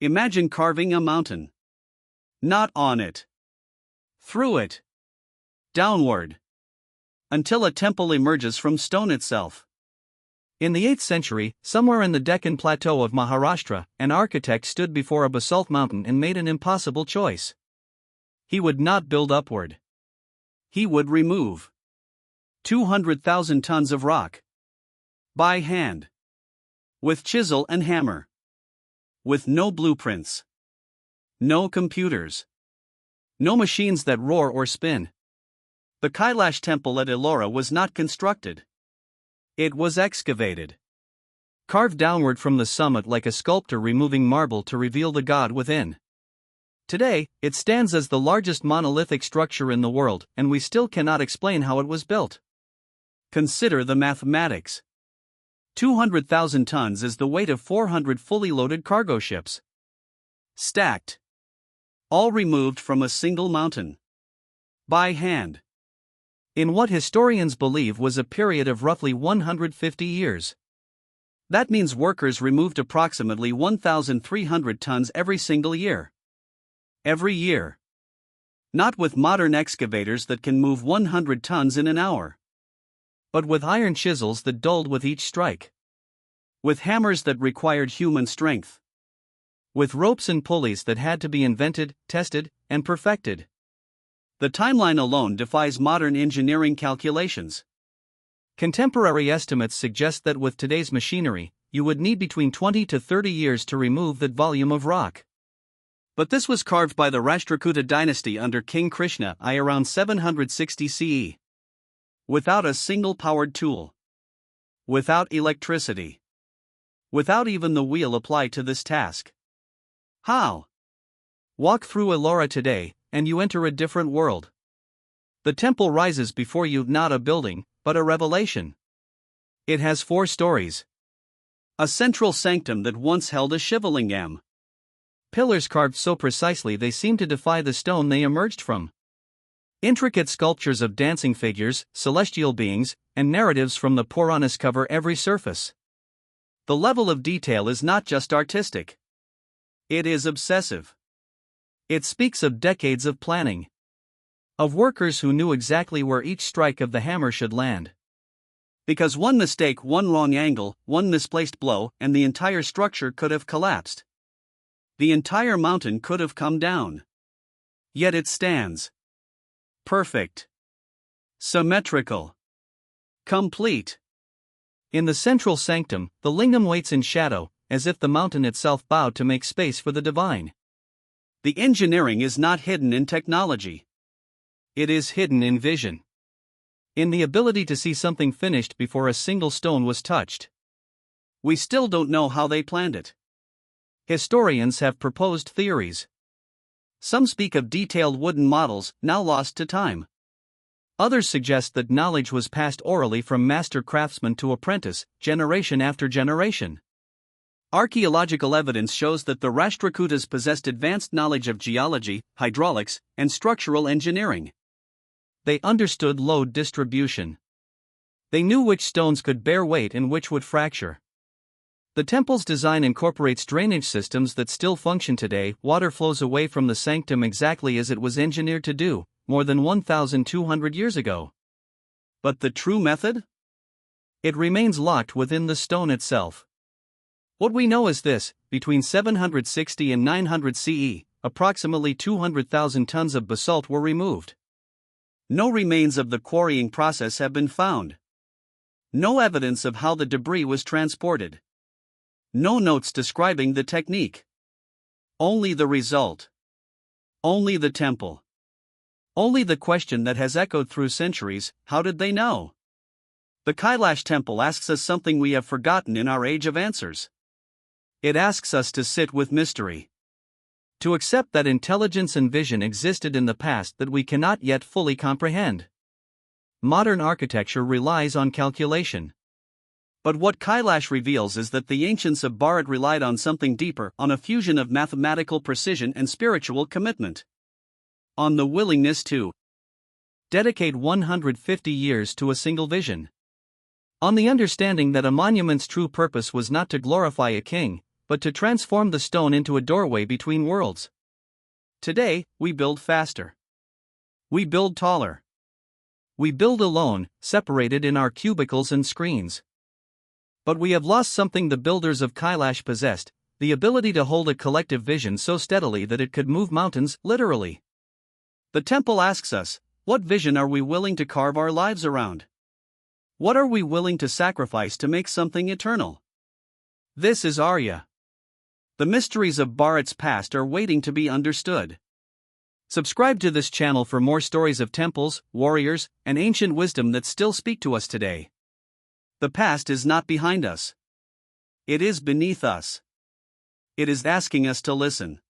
Imagine carving a mountain. Not on it. Through it. Downward. Until a temple emerges from stone itself. In the 8th century, somewhere in the Deccan plateau of Maharashtra, an architect stood before a basalt mountain and made an impossible choice. He would not build upward. He would remove 200,000 tons of rock. By hand. With chisel and hammer. With no blueprints. No computers. No machines that roar or spin. The Kailash Temple at Ellora was not constructed. It was excavated. Carved downward from the summit like a sculptor removing marble to reveal the god within. Today, it stands as the largest monolithic structure in the world, and we still cannot explain how it was built. Consider the mathematics. 200,000 tons is the weight of 400 fully loaded cargo ships. Stacked. All removed from a single mountain. By hand. In what historians believe was a period of roughly 150 years. That means workers removed approximately 1,300 tons every single year. Every year. Not with modern excavators that can move 100 tons in an hour. But with iron chisels that dulled with each strike. With hammers that required human strength. With ropes and pulleys that had to be invented, tested, and perfected. The timeline alone defies modern engineering calculations. Contemporary estimates suggest that with today's machinery, you would need between 20 to 30 years to remove that volume of rock. But this was carved by the Rashtrakuta dynasty under King Krishna I around 760 CE. Without a single powered tool. Without electricity. Without even the wheel applied to this task. How? Walk through Ellora today, and you enter a different world. The temple rises before you, not a building, but a revelation. It has 4 stories. A central sanctum that once held a Shivalingam. Pillars carved so precisely they seem to defy the stone they emerged from. Intricate sculptures of dancing figures, celestial beings, and narratives from the Puranas cover every surface. The level of detail is not just artistic. It is obsessive. It speaks of decades of planning. Of workers who knew exactly where each strike of the hammer should land. Because one mistake, one wrong angle, one misplaced blow, and the entire structure could have collapsed. The entire mountain could have come down. Yet it stands. Perfect. Symmetrical. Complete. In the central sanctum, the lingam waits in shadow, as if the mountain itself bowed to make space for the divine. The engineering is not hidden in technology. It is hidden in vision. In the ability to see something finished before a single stone was touched. We still don't know how they planned it. Historians have proposed theories. Some speak of detailed wooden models, now lost to time. Others suggest that knowledge was passed orally from master craftsman to apprentice, generation after generation. Archaeological evidence shows that the Rashtrakutas possessed advanced knowledge of geology, hydraulics, and structural engineering. They understood load distribution. They knew which stones could bear weight and which would fracture. The temple's design incorporates drainage systems that still function today. Water flows away from the sanctum exactly as it was engineered to do, more than 1,200 years ago. But the true method? It remains locked within the stone itself. What we know is this: between 760 and 900 CE, approximately 200,000 tons of basalt were removed. No remains of the quarrying process have been found. No evidence of how the debris was transported. No notes describing the technique. Only the result. Only the temple. Only the question that has echoed through centuries: how did they know? The Kailash Temple asks us something we have forgotten in our age of answers. It asks us to sit with mystery. To accept that intelligence and vision existed in the past that we cannot yet fully comprehend. Modern architecture relies on calculation. But what Kailash reveals is that the ancients of Bharat relied on something deeper, on a fusion of mathematical precision and spiritual commitment. On the willingness to dedicate 150 years to a single vision. On the understanding that a monument's true purpose was not to glorify a king, but to transform the stone into a doorway between worlds. Today, we build faster. We build taller. We build alone, separated in our cubicles and screens. But we have lost something the builders of Kailash possessed: the ability to hold a collective vision so steadily that it could move mountains, literally. The temple asks us, what vision are we willing to carve our lives around? What are we willing to sacrifice to make something eternal? This is Arya. The mysteries of Bharat's past are waiting to be understood. Subscribe to this channel for more stories of temples, warriors, and ancient wisdom that still speak to us today. The past is not behind us. It is beneath us. It is asking us to listen.